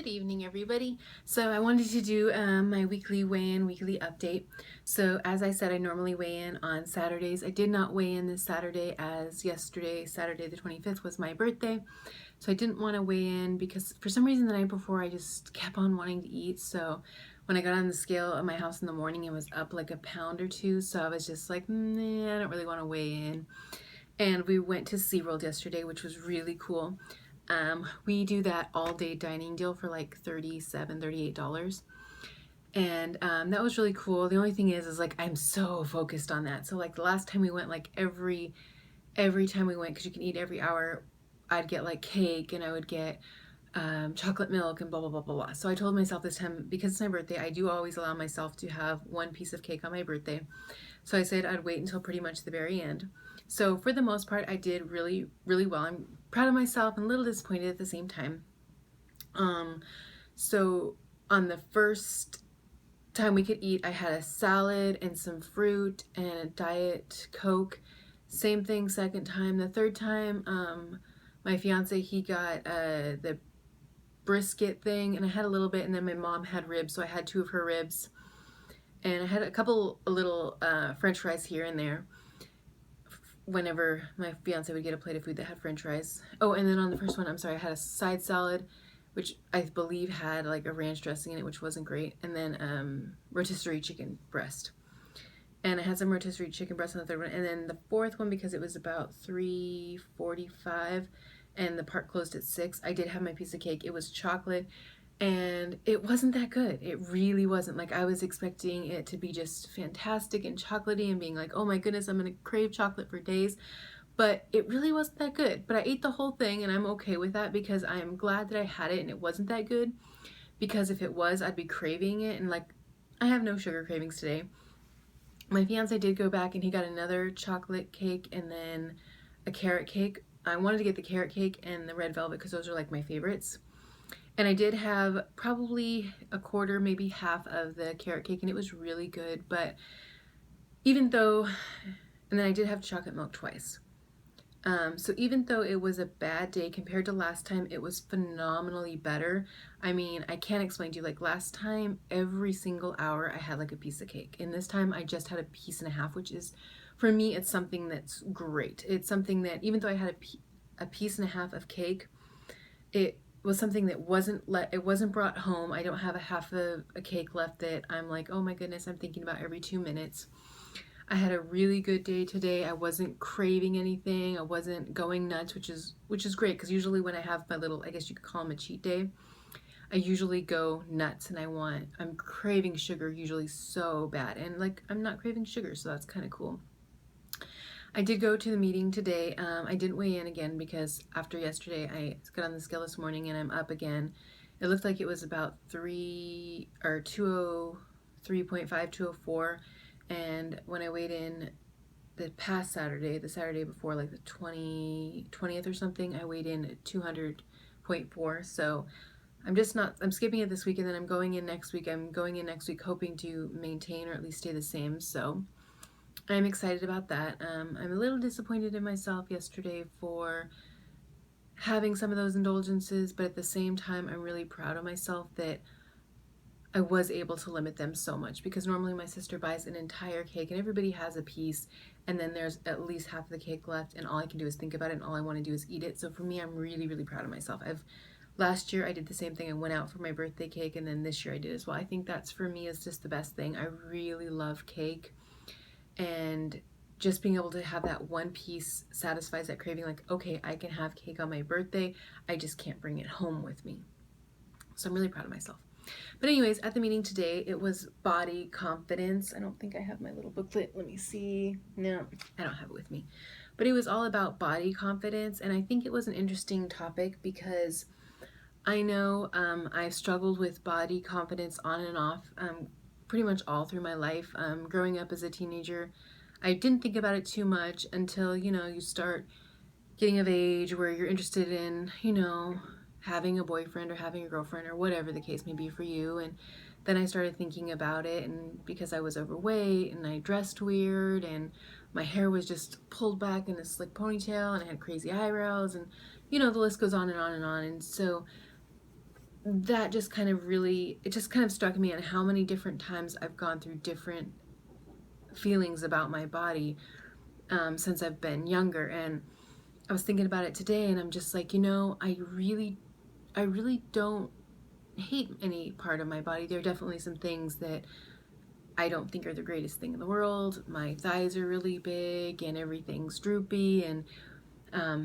Good evening, everybody. So I wanted to do my weekly weigh-in, weekly update. So as I said, I normally weigh in on Saturdays. I did not weigh in this Saturday as yesterday, Saturday the 25th, was my birthday. So I didn't want to weigh in because for some reason the night before I just kept on wanting to eat. So when I got on the scale at my house in the morning, it was up like a pound or two. So I was just like, nah, I don't really want to weigh in. And we went to SeaWorld yesterday, which was really cool. We do that all day dining deal for like $38. And that was really cool. The only thing is like I'm so focused on that. So like the last time we went, like every time we went, because you can eat every hour, I'd get like cake and I would get chocolate milk and blah blah blah blah blah. So I told myself this time, because it's my birthday, I do always allow myself to have one piece of cake on my birthday. So I said I'd wait until pretty much the very end. So for the most part, I did really, really well. I'm proud of myself and a little disappointed at the same time. So on the first time we could eat, I had a salad and some fruit and a Diet Coke. Same thing second time. The third time, my fiance, he got the brisket thing, and I had a little bit, and then my mom had ribs, so I had two of her ribs. And I had a little French fries here and there whenever my fiance would get a plate of food that had French fries. Oh, and then on the first one, I'm sorry, I had a side salad, which I believe had like a ranch dressing in it, which wasn't great, and then rotisserie chicken breast. And I had some rotisserie chicken breast on the third one, and then the fourth one, because it was about 3:45 and the park closed at 6, I did have my piece of cake. It was chocolate, and it wasn't that good. It really wasn't. Like, I was expecting it to be just fantastic and chocolatey and being like, oh my goodness, I'm gonna crave chocolate for days. But it really wasn't that good. But I ate the whole thing, and I'm okay with that because I'm glad that I had it and it wasn't that good. Because if it was, I'd be craving it, and like, I have no sugar cravings today. My fiance did go back and he got another chocolate cake and then a carrot cake. I wanted to get the carrot cake and the red velvet because those are like my favorites. And I did have probably a quarter, maybe half of the carrot cake, and it was really good. But even though, and then I did have chocolate milk twice. So even though it was a bad day compared to last time, it was phenomenally better. I mean, I can't explain to you, like last time, every single hour I had like a piece of cake. And this time I just had a piece and a half, which is, for me, it's something that's great. It's something that, even though I had a piece and a half of cake, it was something that it wasn't brought home. I don't have a half of a cake left that I'm like, oh my goodness, I'm thinking about every 2 minutes. I had a really good day today. I wasn't craving anything. I wasn't going nuts, which is great, because usually when I have my little, I guess you could call them a cheat day, I usually go nuts and I'm craving sugar usually so bad. And like, I'm not craving sugar, so that's kind of cool. I did go to the meeting today. I didn't weigh in again because after yesterday, I got on the scale this morning and I'm up again. It looked like it was about 203.5, 204. And when I weighed in the past Saturday, the Saturday before, like the 20th or something, I weighed in at 200.4. So I'm skipping it this week, and then I'm going in next week. I'm going in next week hoping to maintain or at least stay the same. So I'm excited about that. I'm a little disappointed in myself yesterday for having some of those indulgences, but at the same time, I'm really proud of myself that I was able to limit them so much, because normally my sister buys an entire cake and everybody has a piece, and then there's at least half of the cake left, and all I can do is think about it, and all I want to do is eat it. So for me, I'm really, really proud of myself. Last year I did the same thing. I went out for my birthday cake, and then this year I did as well. I think that's, for me, is just the best thing. I really love cake, and just being able to have that one piece satisfies that craving. Like, okay, I can have cake on my birthday. I just can't bring it home with me. So I'm really proud of myself. But anyways, at the meeting today, it was body confidence. I don't think I have my little booklet. Let me see. No, I don't have it with me. But it was all about body confidence, and I think it was an interesting topic because I know I've struggled with body confidence on and off pretty much all through my life. Growing up as a teenager, I didn't think about it too much until, you start getting of age where you're interested in, having a boyfriend or having a girlfriend or whatever the case may be for you. And then I started thinking about it, and because I was overweight and I dressed weird and my hair was just pulled back in a slick ponytail and I had crazy eyebrows, and the list goes on and on and on. And so that just kind of really, it just kind of struck me on how many different times I've gone through different feelings about my body since I've been younger. And I was thinking about it today, and I'm just like, I really don't hate any part of my body. There are definitely some things that I don't think are the greatest thing in the world. My thighs are really big and everything's droopy, and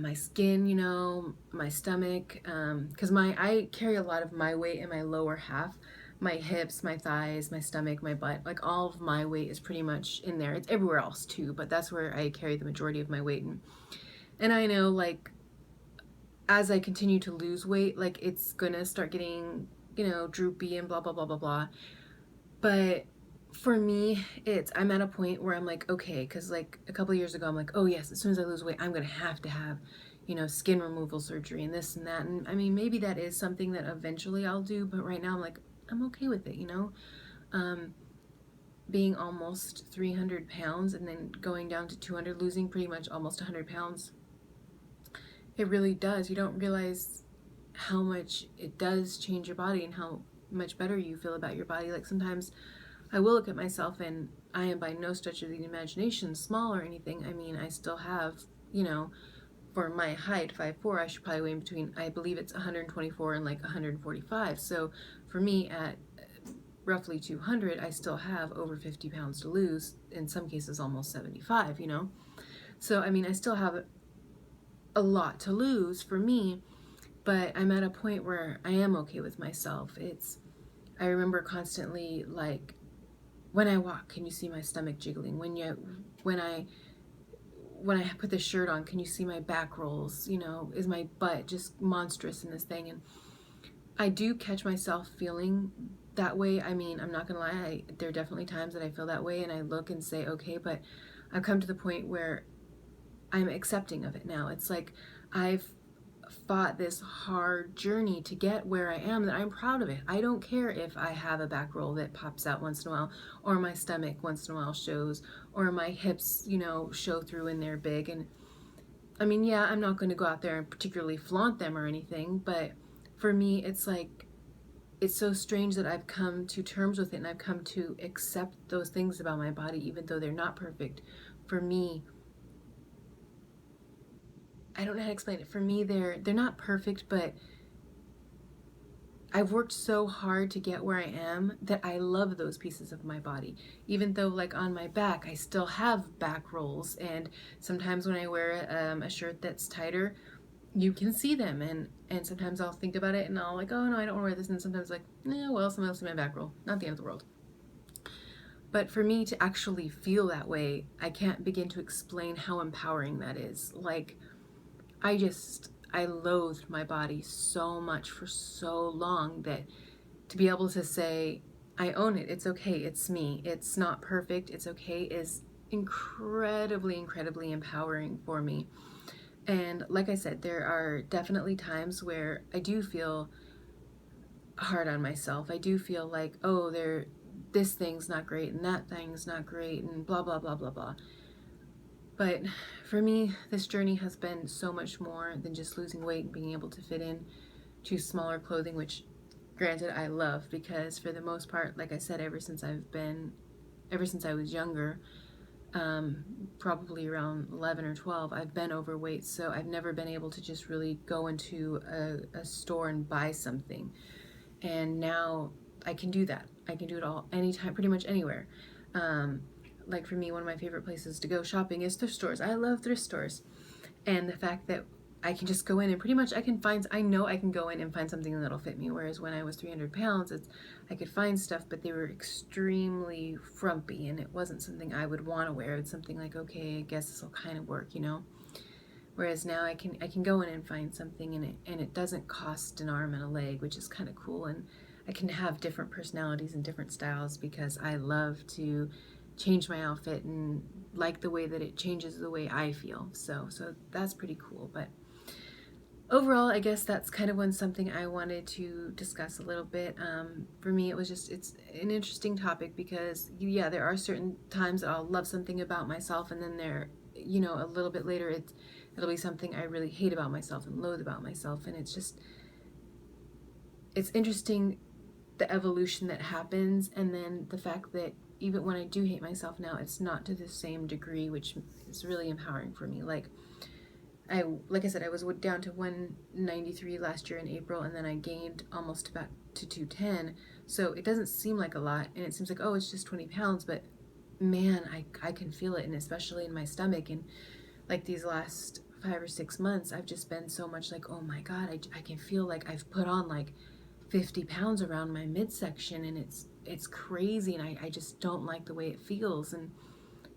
my skin, my stomach, because I carry a lot of my weight in my lower half, my hips, my thighs, my stomach, my butt, like all of my weight is pretty much in there. It's everywhere else too, but that's where I carry the majority of my weight. And I know, like, as I continue to lose weight, like, it's gonna start getting, droopy and blah, blah, blah, blah, blah. But for me, I'm at a point where I'm like, okay, because like a couple of years ago, I'm like, oh yes, as soon as I lose weight, I'm gonna have to have, skin removal surgery and this and that. And I mean, maybe that is something that eventually I'll do, but right now I'm like, I'm okay with it. Um, Being almost 300 pounds and then going down to 200, losing pretty much almost 100 pounds, it really does. You don't realize how much it does change your body and how much better you feel about your body. Like, sometimes I will look at myself, and I am by no stretch of the imagination small or anything. I mean, I still have, for my height, 5'4", I should probably weigh in between, I believe it's 124 and like 145. So for me, at roughly 200, I still have over 50 pounds to lose, in some cases almost 75. So, I mean, I still have a lot to lose for me, but I'm at a point where I am okay with myself. I remember constantly, like, when I walk, can you see my stomach jiggling? When I put this shirt on, can you see my back rolls? Is my butt just monstrous in this thing? And I do catch myself feeling that way. I mean, I'm not gonna lie, there are definitely times that I feel that way, and I look and say, okay, but I've come to the point where I'm accepting of it now. It's like I've fought this hard journey to get where I am, that I'm proud of it. I don't care if I have a back roll that pops out once in a while, or my stomach once in a while shows, or my hips, show through and they're big. And I mean, yeah, I'm not going to go out there and particularly flaunt them or anything, but for me, it's like, it's so strange that I've come to terms with it, and I've come to accept those things about my body, even though they're not perfect. For me, I don't know how to explain it. For me, they're not perfect, but I've worked so hard to get where I am that I love those pieces of my body. Even though, like, on my back, I still have back rolls, and sometimes when I wear a shirt that's tighter, you can see them, and sometimes I'll think about it and I'll like, oh no, I don't want to wear this, and sometimes like, well, someone else see my back roll. Not the end of the world. But for me to actually feel that way, I can't begin to explain how empowering that is. Like, I loathed my body so much for so long, that to be able to say, I own it, it's okay, it's me, it's not perfect, it's okay, is incredibly, incredibly empowering for me. And like I said, there are definitely times where I do feel hard on myself. I do feel like, oh, this thing's not great and that thing's not great and blah, blah, blah, blah, blah. But for me, this journey has been so much more than just losing weight and being able to fit in to smaller clothing, which granted I love, because for the most part, like I said, ever since I was younger, probably around 11 or 12, I've been overweight. So I've never been able to just really go into a store and buy something. And now I can do that. I can do it all anytime, pretty much anywhere. Like, for me, one of my favorite places to go shopping is thrift stores. I love thrift stores. And the fact that I can just go in and pretty much I know I can go in and find something that'll fit me. Whereas when I was 300 pounds, I could find stuff, but they were extremely frumpy, and it wasn't something I would want to wear. It's something like, okay, I guess this will kind of work. Whereas now I can go in and find something, and it doesn't cost an arm and a leg, which is kind of cool. And I can have different personalities and different styles, because I love to change my outfit and like the way that it changes the way I feel. So that's pretty cool. But overall, I guess that's kind of something I wanted to discuss a little bit. For me, it's an interesting topic, because yeah, there are certain times that I'll love something about myself, and then a little bit later, it'll be something I really hate about myself and loathe about myself. And it's interesting the evolution that happens, and then the fact that even when I do hate myself now, it's not to the same degree, which is really empowering for me. Like I said, I was down to 193 last year in April, and then I gained almost about to 210. So it doesn't seem like a lot, and it seems like, oh, it's just 20 pounds, but man, I can feel it, and especially in my stomach. And like these last 5 or 6 months, I've just been so much like, oh my God, I can feel like I've put on like 50 pounds around my midsection, and it's crazy, and I just don't like the way it feels, and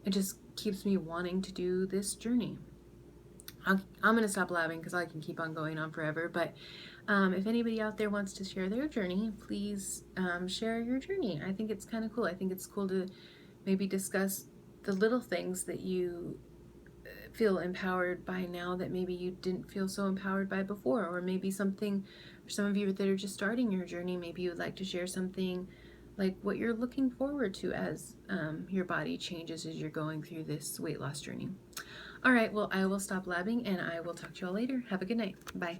it just keeps me wanting to do this journey. I'm going to stop blabbing because I can keep on going on forever. But if anybody out there wants to share their journey, please share your journey. I think it's kind of cool. I think it's cool to maybe discuss the little things that you feel empowered by now that maybe you didn't feel so empowered by before. Or maybe something, for some of you that are just starting your journey, maybe you would like to share something like what you're looking forward to as your body changes as you're going through this weight loss journey. All right, well, I will stop blabbing, and I will talk to you all later. Have a good night. Bye.